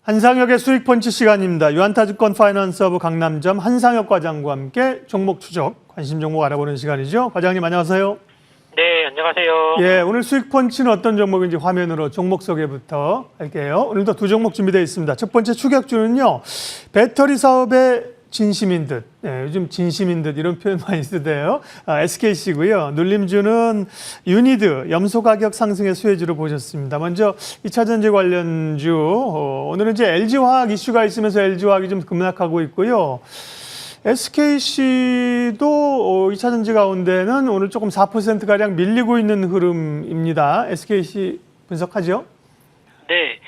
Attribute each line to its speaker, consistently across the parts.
Speaker 1: 한상혁의 수익펀치 시간입니다. 유한타증권 파이낸스허브 강남점 한상혁 과장과 함께 종목 추적, 관심 종목 알아보는 시간이죠. 과장님 안녕하세요.
Speaker 2: 네, 안녕하세요.
Speaker 1: 예, 오늘 수익펀치는 어떤 종목인지 화면으로 종목 소개부터 할게요. 오늘도 두 종목 준비되어 있습니다. 첫 번째 추격주는요. 배터리 사업의 진심인 듯, 요즘 진심인 듯 이런 표현 많이 쓰대요. SKC고요. 눌림주는 유니드, 염소 가격 상승의 수혜주로 보셨습니다. 먼저 2차전지 관련주, 오늘은 이제 LG화학 이슈가 있으면서 LG화학이 좀 급락하고 있고요. SKC도 2차전지 가운데는 오늘 조금 4%가량 밀리고 있는 흐름입니다. SKC 분석하죠?
Speaker 2: 네.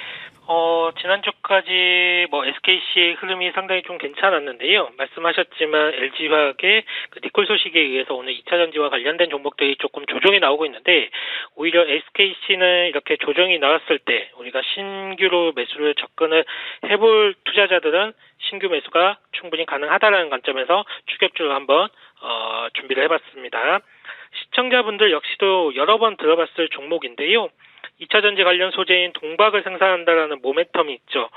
Speaker 2: 지난주까지 SKC의 흐름이 상당히 좀 괜찮았는데요. 말씀하셨지만 LG화학의 니콜 소식에 의해서 오늘 2차전지와 관련된 종목들이 조금 조정이 나오고 있는데, 오히려 SKC는 이렇게 조정이 나왔을 때 우리가 신규로 매수를 접근을 해볼 투자자들은 신규 매수가 충분히 가능하다는 관점에서 추격주를 한번 준비를 해봤습니다. 시청자분들 역시도 여러 번 들어봤을 종목인데요. 2차전지 관련 소재인 동박을 생산한다라는 모멘텀이 있죠.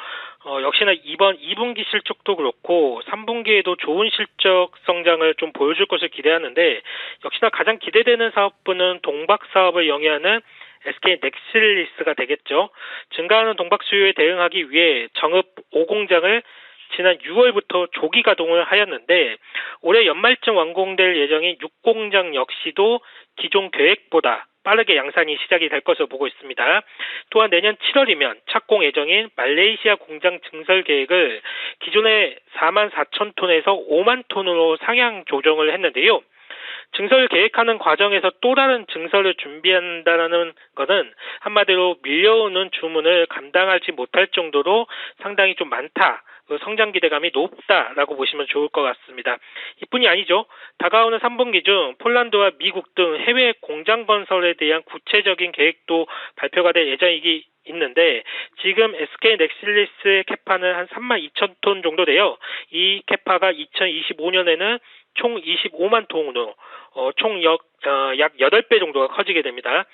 Speaker 2: 역시나 이번 2분기 실적도 그렇고 3분기에도 좋은 실적 성장을 좀 보여줄 것을 기대하는데, 역시나 가장 기대되는 사업부는 동박 사업을 영위하는 SK 넥실리스가 되겠죠. 증가하는 동박 수요에 대응하기 위해 정읍 5공장을 지난 6월부터 조기 가동을 하였는데, 올해 연말쯤 완공될 예정인 6공장 역시도 기존 계획보다 빠르게 양산이 시작이 될 것으로 보고 있습니다. 또한 내년 7월이면 착공 예정인 말레이시아 공장 증설 계획을 기존의 44,000톤에서 5만 톤으로 상향 조정을 했는데요. 증설 계획하는 과정에서 또 다른 증설을 준비한다는 것은 한마디로 밀려오는 주문을 감당하지 못할 정도로 상당히 좀 많다. 성장 기대감이 높다라고 보시면 좋을 것 같습니다. 이뿐이 아니죠. 다가오는 3분기 중 폴란드와 미국 등 해외 공장 건설에 대한 구체적인 계획도 발표가 될 예정이기 있는데, 지금 SK 넥실리스의 캐파는 한 32,000톤 정도 돼요. 이 캐파가 2025년에는 총 25만 톤으로 총 약 8배 정도가 커지게 됩니다.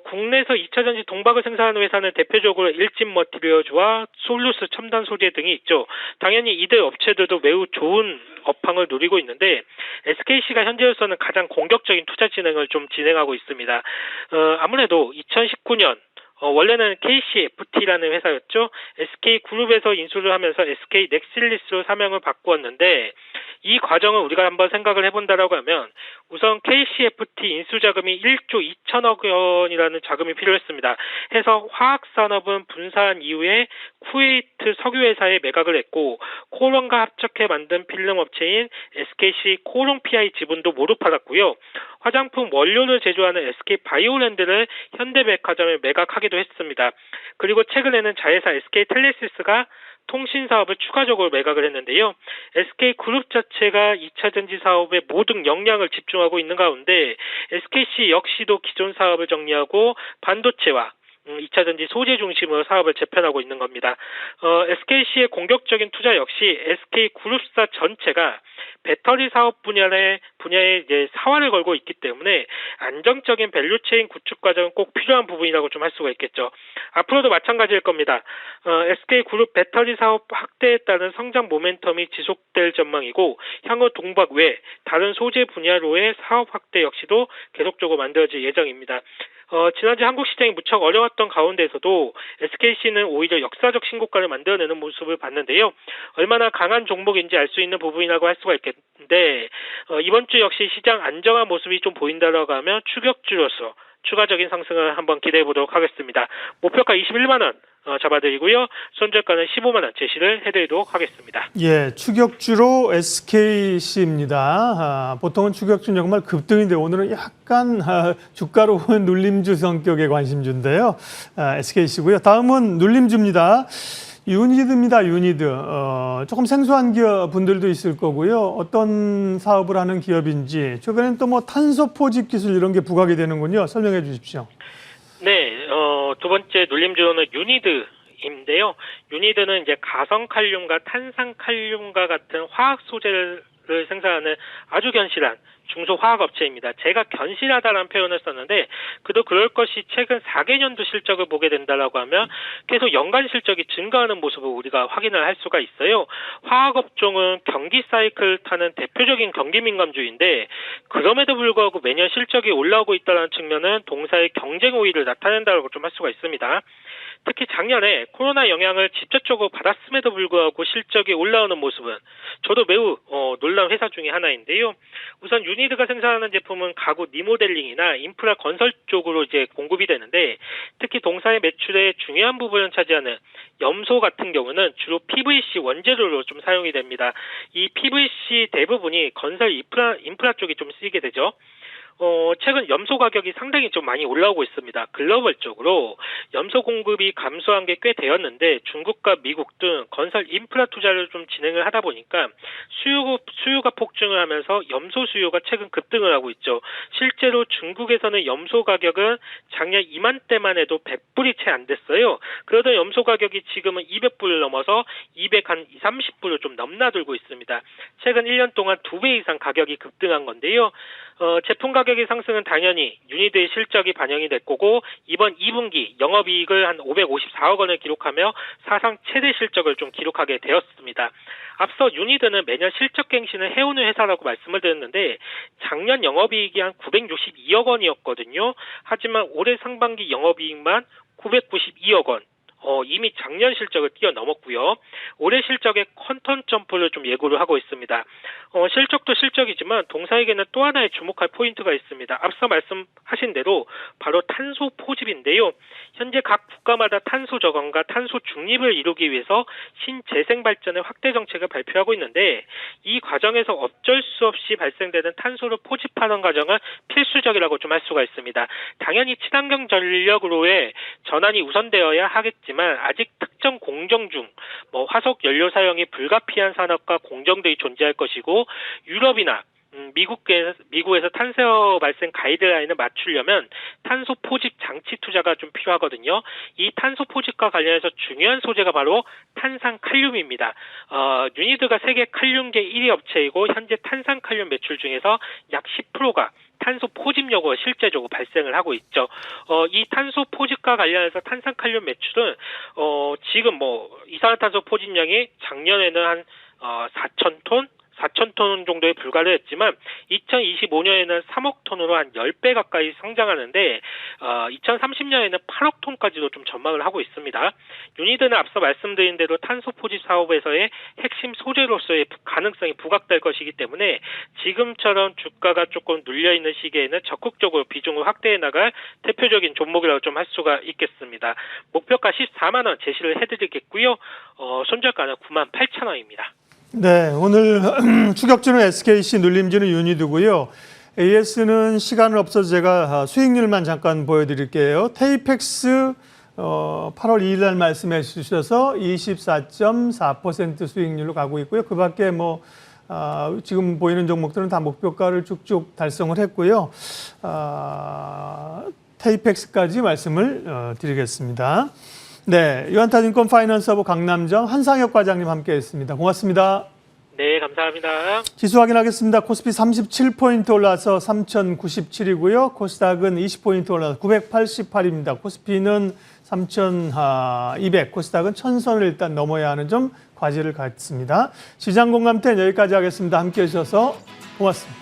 Speaker 2: 국내에서 2차전지 동박을 생산하는 회사는 대표적으로 일진머티리얼즈와 솔루스 첨단 소재 등이 있죠. 당연히 이들 업체들도 매우 좋은 업황을 누리고 있는데, SKC가 현재로서는 가장 공격적인 투자 진행을 좀 진행하고 있습니다. 아무래도 2019년 원래는 KCFT라는 회사였죠. SK그룹에서 인수를 하면서 SK 넥실리스로 사명을 바꾸었는데, 이 과정을 우리가 한번 생각을 해본다라고 하면 우선 KCFT 인수 자금이 1조 2천억 원이라는 자금이 필요했습니다. 해서 화학산업은 분사한 이후에 쿠웨이트 석유회사에 매각을 했고, 코롱과 합작해 만든 필름 업체인 SKC 코롱 PI 지분도 모두 팔았고요. 화장품 원료를 제조하는 SK 바이오랜드를 현대백화점에 매각하기도 했습니다. 그리고 최근에는 자회사 SK 텔레시스가 통신 사업을 추가적으로 매각을 했는데요. SK그룹 자체가 2차전지 사업에 모든 역량을 집중하고 있는 가운데 SKC 역시도 기존 사업을 정리하고 반도체와 2차전지 소재 중심으로 사업을 재편하고 있는 겁니다. SKC의 공격적인 투자 역시 SK그룹사 전체가 배터리 사업 분야에 이제 사활을 걸고 있기 때문에 안정적인 밸류체인 구축 과정은 꼭 필요한 부분이라고 좀 할 수가 있겠죠. 앞으로도 마찬가지일 겁니다. SK그룹 배터리 사업 확대에 따른 성장 모멘텀이 지속될 전망이고, 향후 동박 외 다른 소재 분야로의 사업 확대 역시도 계속적으로 만들어질 예정입니다. 지난주 한국 시장이 무척 어려웠던 가운데서도 SKC는 오히려 역사적 신고가를 만들어내는 모습을 봤는데요. 얼마나 강한 종목인지 알 수 있는 부분이라고 할 수가 있겠는데, 이번 주 역시 시장 안정한 모습이 좀 보인다라고 하면 추격주로서 추가적인 상승을 한번 기대해 보도록 하겠습니다. 목표가 21만 원 잡아드리고요. 손절가는 15만 원 제시를 해드리도록 하겠습니다.
Speaker 1: 예, 추격주로 SKC입니다. 보통은 추격주는 정말 급등인데 오늘은 약간 주가로 눌림주 성격의 관심주인데요. SKC고요. 다음은 눌림주입니다. 유니드입니다. 유니드. 조금 생소한 기업 분들도 있을 거고요. 어떤 사업을 하는 기업인지, 최근엔 또 탄소 포집 기술 이런 게 부각이 되는군요. 설명해 주십시오.
Speaker 2: 네, 두 번째 눌림주는 유니드인데요. 유니드는 이제 가성칼륨과 탄산칼륨과 같은 화학 소재를 생산하는 아주 견실한 중소화학업체입니다. 제가 견실하다라는 표현을 썼는데 그도 그럴 것이 최근 4개년도 실적을 보게 된다라고 하면 계속 연간 실적이 증가하는 모습을 우리가 확인을 할 수가 있어요. 화학업종은 경기 사이클을 타는 대표적인 경기 민감주인데 그럼에도 불구하고 매년 실적이 올라오고 있다는 측면은 동사의 경쟁 우위를 나타낸다고 좀 할 수가 있습니다. 특히 작년에 코로나 영향을 직접적으로 받았음에도 불구하고 실적이 올라오는 모습은 저도 매우 놀라운 회사 중에 하나인데요. 우선 유니드가 생산하는 제품은 가구 리모델링이나 인프라 건설 쪽으로 이제 공급이 되는데 특히 동사의 매출의 중요한 부분을 차지하는 염소 같은 경우는 주로 PVC 원재료로 좀 사용이 됩니다. 이 PVC 대부분이 건설 인프라 쪽이 좀 쓰이게 되죠. 최근 염소 가격이 상당히 좀 많이 올라오고 있습니다. 글로벌적으로 염소 공급이 감소한 게 꽤 되었는데 중국과 미국 등 건설 인프라 투자를 좀 진행을 하다 보니까 수요가 폭증을 하면서 염소 수요가 최근 급등을 하고 있죠. 실제로 중국에서는 염소 가격은 작년 이맘때만 해도 100불이 채 안 됐어요. 그러던 염소 가격이 지금은 200불을 넘어서 230불을 좀 넘나들고 있습니다. 최근 1년 동안 2배 이상 가격이 급등한 건데요. 제품 가격의 상승은 당연히 유니드의 실적이 반영이 될 거고 이번 2분기 영업이익을 한 554억 원을 기록하며 사상 최대 실적을 좀 기록하게 되었습니다. 앞서 유니드는 매년 실적 갱신을 해오는 회사라고 말씀을 드렸는데 작년 영업이익이 한 962억 원이었거든요. 하지만 올해 상반기 영업이익만 992억 원. 이미 작년 실적을 뛰어넘었고요. 올해 실적의 퀀텀 점프를 좀 예고를 하고 있습니다. 실적도 실적이지만 동사에게는 또 하나의 주목할 포인트가 있습니다. 앞서 말씀하신 대로 바로 탄소 포집인데요. 현재 각 국가마다 탄소 저감과 탄소 중립을 이루기 위해서 신재생 발전의 확대 정책을 발표하고 있는데 이 과정에서 어쩔 수 없이 발생되는 탄소를 포집하는 과정은 필수적이라고 좀 할 수가 있습니다. 당연히 친환경 전력으로의 전환이 우선되어야 하겠지만 아직 특정 공정 중 화석 연료 사용이 불가피한 산업과 공정들이 존재할 것이고 유럽이나 미국에서 탄소 발생 가이드라인을 맞추려면 탄소 포집 장치 투자가 좀 필요하거든요. 이 탄소 포집과 관련해서 중요한 소재가 바로 탄산칼륨입니다. 유니드가 세계 칼륨계 1위 업체이고 현재 탄산칼륨 매출 중에서 약 10%가 탄소 포집력으로 실제적으로 발생을 하고 있죠. 이 탄소 포집과 관련해서 탄산칼륨 매출은 지금 이산화탄소 포집량이 작년에는 한 4,000톤 정도에 불과를 했지만 2025년에는 3억 톤으로 한 10배 가까이 성장하는데 2030년에는 8억 톤까지도 좀 전망을 하고 있습니다. 유니드는 앞서 말씀드린 대로 탄소 포집 사업에서의 핵심 소재로서의 가능성이 부각될 것이기 때문에 지금처럼 주가가 조금 눌려있는 시기에는 적극적으로 비중을 확대해 나갈 대표적인 종목이라고 좀 할 수가 있겠습니다. 목표가 14만 원 제시를 해드리겠고요. 손절가는 98,000원입니다.
Speaker 1: 네, 오늘 추격주는 SKC, 눌림주는 유니드고요. AS는 시간은 없어서 제가 수익률만 잠깐 보여드릴게요. 테이펙스 8월 2일 날 말씀해 주셔서 24.4% 수익률로 가고 있고요. 그 밖에 지금 보이는 종목들은 다 목표가를 쭉쭉 달성을 했고요. 테이펙스까지 말씀을 드리겠습니다. 네, 유한타증권 파이낸서부 강남정 한상혁 과장님 함께했습니다. 고맙습니다.
Speaker 2: 네, 감사합니다.
Speaker 1: 지수 확인하겠습니다. 코스피 37포인트 올라서 3,097이고요. 코스닥은 20포인트 올라서 988입니다. 코스피는 3,200, 코스닥은 1,000선을 일단 넘어야 하는 점 과제를 갖습니다. 시장 공감대는 여기까지 하겠습니다. 함께해 주셔서 고맙습니다.